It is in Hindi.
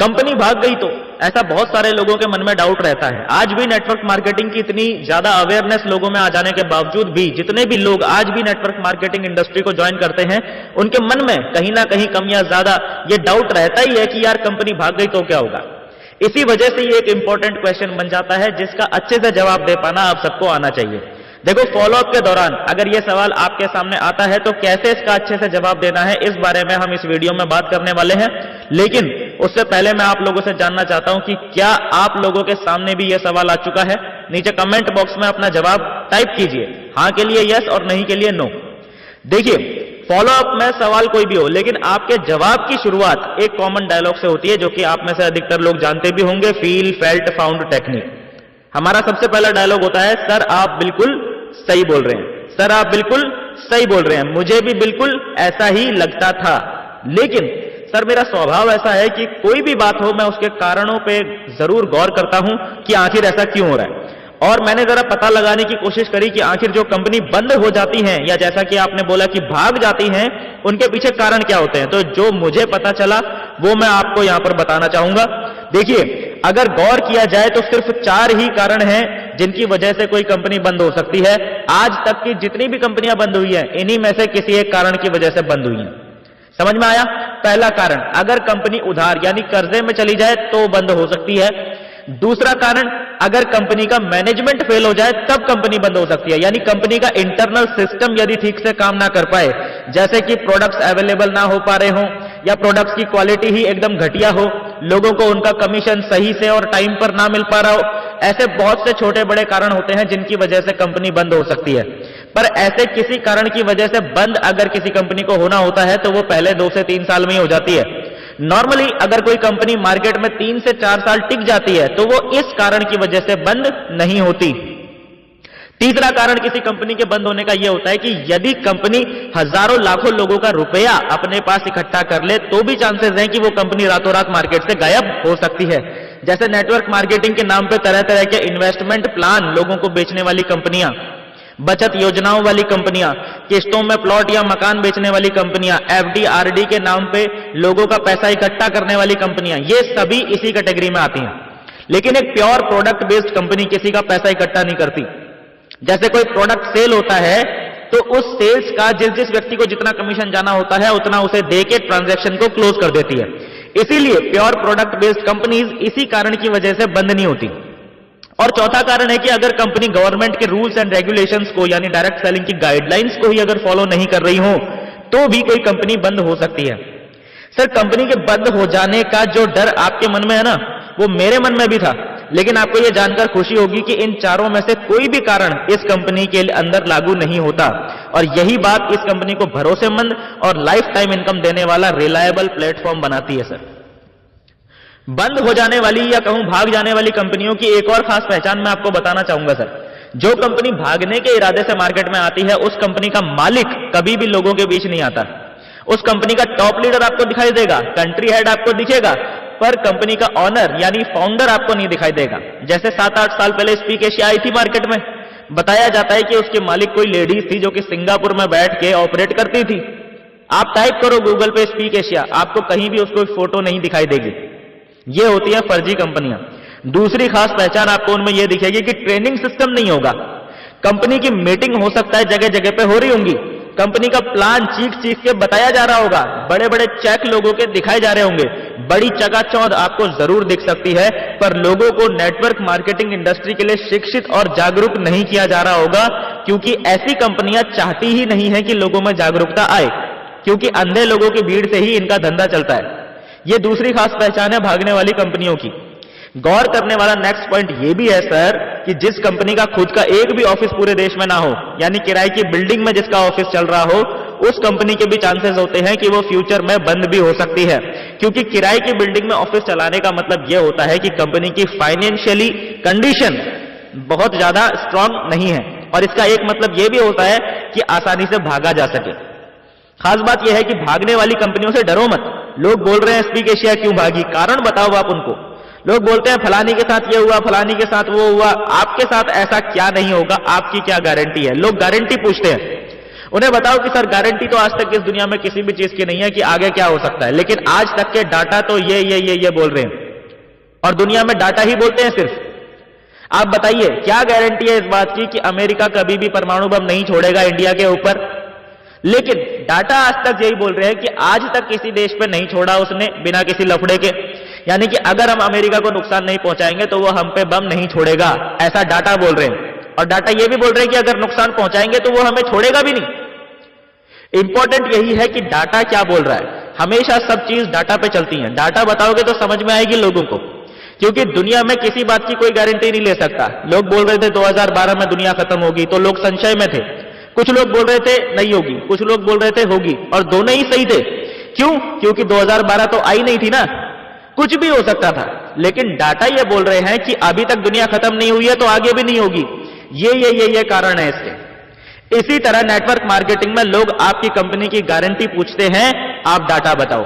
कंपनी भाग गई तो ऐसा बहुत सारे लोगों के मन में डाउट रहता है। आज भी नेटवर्क मार्केटिंग की इतनी ज्यादा अवेयरनेस लोगों में आ जाने के बावजूद भी जितने भी लोग आज भी नेटवर्क मार्केटिंग इंडस्ट्री को ज्वाइन करते हैं, उनके मन में कहीं ना कहीं कम या ज्यादा ये डाउट रहता ही है कि यार कंपनी भाग गई तो क्या होगा। इसी वजह से ये एक इंपॉर्टेंट क्वेश्चन बन जाता है जिसका अच्छे से जवाब दे पाना आप सबको आना चाहिए। देखो, फॉलोअप के दौरान अगर यह सवाल आपके सामने आता है तो कैसे इसका अच्छे से जवाब देना है, इस बारे में हम इस वीडियो में बात करने वाले हैं। लेकिन उससे पहले मैं आप लोगों से जानना चाहता हूं कि क्या आप लोगों के सामने भी यह सवाल आ चुका है? नीचे कमेंट बॉक्स में अपना जवाब टाइप कीजिए, हां के लिए यस और नहीं के लिए नो। देखिए, फॉलोअप में सवाल कोई भी हो, लेकिन आपके जवाब की शुरुआत एक कॉमन डायलॉग से होती है जो कि आप में से अधिकतर लोग जानते भी होंगे, फील, फेल्ट, फाउंड टेक्निक। हमारा सबसे पहला डायलॉग होता है, सर आप बिल्कुल सही बोल रहे हैं, सर आप बिल्कुल सही बोल रहे हैं, मुझे भी बिल्कुल ऐसा ही लगता था, लेकिन सर मेरा स्वभाव ऐसा है कि कोई भी बात हो मैं उसके कारणों पे जरूर गौर करता हूं कि आखिर ऐसा क्यों हो रहा है। और मैंने जरा पता लगाने की कोशिश करी कि आखिर जो कंपनी बंद हो जाती है या जैसा कि आपने बोला कि भाग जाती हैं, उनके पीछे कारण क्या होते हैं। तो जो मुझे पता चला वो मैं आपको यहां पर बताना चाहूंगा। देखिए, अगर गौर किया जाए तो सिर्फ 4 ही कारण हैं जिनकी वजह से कोई कंपनी बंद हो सकती है। आज तक की जितनी भी कंपनियां बंद हुई हैं, इन्हीं में से किसी एक कारण की वजह से बंद हुई हैं। समझ में आया? पहला कारण, अगर कंपनी उधार यानी कर्जे में चली जाए तो बंद हो सकती है। दूसरा कारण, अगर कंपनी का मैनेजमेंट फेल हो जाए तब कंपनी बंद हो सकती है, यानी कंपनी का इंटरनल सिस्टम यदि ठीक से काम ना कर पाए, जैसे कि प्रोडक्ट्स अवेलेबल ना हो पा रहे हो या प्रोडक्ट्स की क्वालिटी ही एकदम घटिया हो, लोगों को उनका कमीशन सही से और टाइम पर ना मिल पा रहा हो। ऐसे बहुत से छोटे बड़े कारण होते हैं जिनकी वजह से कंपनी बंद हो सकती है। पर ऐसे किसी कारण की वजह से बंद अगर किसी कंपनी को होना होता है तो वो पहले 2 से 3 साल में ही हो जाती है। नॉर्मली अगर कोई कंपनी मार्केट में 3 से 4 साल टिक जाती है तो वो इस कारण की वजह से बंद नहीं होती। तीसरा कारण किसी कंपनी के बंद होने का यह होता है कि यदि कंपनी हजारों लाखों लोगों का रुपया अपने पास इकट्ठा कर ले तो भी चांसेस हैं कि वो कंपनी रातों रात मार्केट से गायब हो सकती है। जैसे नेटवर्क मार्केटिंग के नाम पे तरह तरह के इन्वेस्टमेंट प्लान लोगों को बेचने वाली कंपनियां, बचत योजनाओं वाली कंपनियां, किस्तों में प्लॉट या मकान बेचने वाली कंपनियां, एफडी आरडी के नाम पे लोगों का पैसा इकट्ठा करने वाली कंपनियां, ये सभी इसी कैटेगरी में आती हैं। लेकिन एक प्योर प्रोडक्ट बेस्ड कंपनी किसी का पैसा इकट्ठा नहीं करती। जैसे कोई प्रोडक्ट सेल होता है तो उस सेल्स का जिस व्यक्ति को जितना कमीशन जाना होता है उतना उसे देके ट्रांजैक्शन को क्लोज कर देती है। इसीलिए प्योर प्रोडक्ट बेस्ड कंपनीज इसी कारण की वजह से बंद नहीं होती। और चौथा कारण है कि अगर कंपनी गवर्नमेंट के रूल्स एंड रेगुलेशंस को यानी डायरेक्ट सेलिंग की गाइडलाइंस को ही अगर फॉलो नहीं कर रही हो तो भी कोई कंपनी बंद हो सकती है। सर, कंपनी के बंद हो जाने का जो डर आपके मन में है ना, वो मेरे मन में भी था, लेकिन आपको यह जानकर खुशी होगी कि इन चारों में से कोई भी कारण इस कंपनी के अंदर लागू नहीं होता। और यही बात इस कंपनी को भरोसेमंद और लाइफ टाइम इनकम देने वाला रिलायबल प्लेटफॉर्म बनाती है। सर, बंद हो जाने वाली या कहूं भाग जाने वाली कंपनियों की एक और खास पहचान मैं आपको बताना चाहूंगा। सर, जो कंपनी भागने के इरादे से मार्केट में आती है उस कंपनी का मालिक कभी भी लोगों के बीच नहीं आता। उस कंपनी का टॉप लीडर आपको दिखाई देगा, कंट्री हेड आपको दिखेगा, पर कंपनी का ऑनर यानी फाउंडर आपको नहीं दिखाई देगा। जैसे 7-8 साल पहले स्पीक एशिया आई थी मार्केट में, बताया जाता है कि उसके मालिक कोई लेडीज थी जो कि सिंगापुर में बैठ के ऑपरेट करती थी। आप टाइप करो गूगल पे स्पीक एशिया, आपको कहीं भी उसको फोटो नहीं दिखाई देगी। ये होती है फर्जी कंपनियां। दूसरी खास पहचान आपको उनमें यह दिखेगी कि ट्रेनिंग सिस्टम नहीं होगा। कंपनी की मीटिंग हो सकता है जगह जगह पे हो रही होंगी, कंपनी का प्लान चीख के बताया जा रहा होगा, बड़े बड़े चेक लोगों के दिखाए जा रहे होंगे, बड़ी चकाचौंध आपको जरूर दिख सकती है, पर लोगों को नेटवर्क मार्केटिंग इंडस्ट्री के लिए शिक्षित और जागरूक नहीं किया जा रहा होगा, क्योंकि ऐसी कंपनियां चाहती ही नहीं है कि लोगों में जागरूकता आए, क्योंकि अंधे लोगों की भीड़ से ही इनका धंधा चलता है। यह दूसरी खास पहचान है भागने वाली कंपनियों की। गौर करने वाला नेक्स्ट पॉइंट यह भी है सर कि जिस कंपनी का खुद का एक भी ऑफिस पूरे देश में ना हो, यानी किराए की बिल्डिंग में जिसका ऑफिस चल रहा हो, उस कंपनी के भी चांसेस होते हैं कि वो फ्यूचर में बंद भी हो सकती है। क्योंकि किराए की बिल्डिंग में ऑफिस चलाने का मतलब यह होता है कि कंपनी की फाइनेंशियली कंडीशन बहुत ज्यादा स्ट्रांग नहीं है, और इसका एक मतलब यह भी होता है कि आसानी से भागा जा सके। खास बात यह है कि भागने वाली कंपनियों से डरो मत। लोग बोल रहे हैं स्पीक एशिया क्यों भागी, कारण बताओ आप उनको। लोग बोलते हैं फलानी के साथ ये हुआ, फलानी के साथ वो हुआ, आपके साथ ऐसा क्या नहीं होगा, आपकी क्या गारंटी है। लोग गारंटी पूछते हैं। उन्हें बताओ कि सर गारंटी तो आज तक इस दुनिया में किसी भी चीज की नहीं है कि आगे क्या हो सकता है, लेकिन आज तक के डाटा तो ये बोल रहे हैं, और दुनिया में डाटा ही बोलते हैं सिर्फ। आप बताइए क्या गारंटी है इस बात की कि अमेरिका कभी भी परमाणु बम नहीं छोड़ेगा इंडिया के ऊपर? लेकिन डाटा आज तक यही बोल रहे हैं कि आज तक किसी देश पे नहीं छोड़ा उसने बिना किसी लफड़े के, यानी कि अगर हम अमेरिका को नुकसान नहीं पहुंचाएंगे तो वो हम पे बम नहीं छोड़ेगा, ऐसा डाटा बोल रहे हैं। और डाटा ये भी बोल रहे हैं कि अगर नुकसान पहुंचाएंगे तो वो हमें छोड़ेगा भी नहीं। इंपॉर्टेंट यही है कि डाटा क्या बोल रहा है। हमेशा सब चीज डाटा पे चलती है, डाटा बताओगे तो समझ में आएगी लोगों को, क्योंकि दुनिया में किसी बात की कोई गारंटी नहीं ले सकता। लोग बोल रहे थे 2012 में दुनिया खत्म होगी, तो लोग संशय में थे। कुछ लोग बोल रहे थे नहीं होगी, कुछ लोग बोल रहे थे होगी, और दोनों ही सही थे। क्यों? क्योंकि 2012 तो आई नहीं थी ना, कुछ भी हो सकता था। लेकिन डाटा ये बोल रहे हैं कि अभी तक दुनिया खत्म नहीं हुई है तो आगे भी नहीं होगी। ये कारण है इसके। इसी तरह नेटवर्क मार्केटिंग में लोग आपकी कंपनी की गारंटी पूछते हैं, आप डाटा बताओ।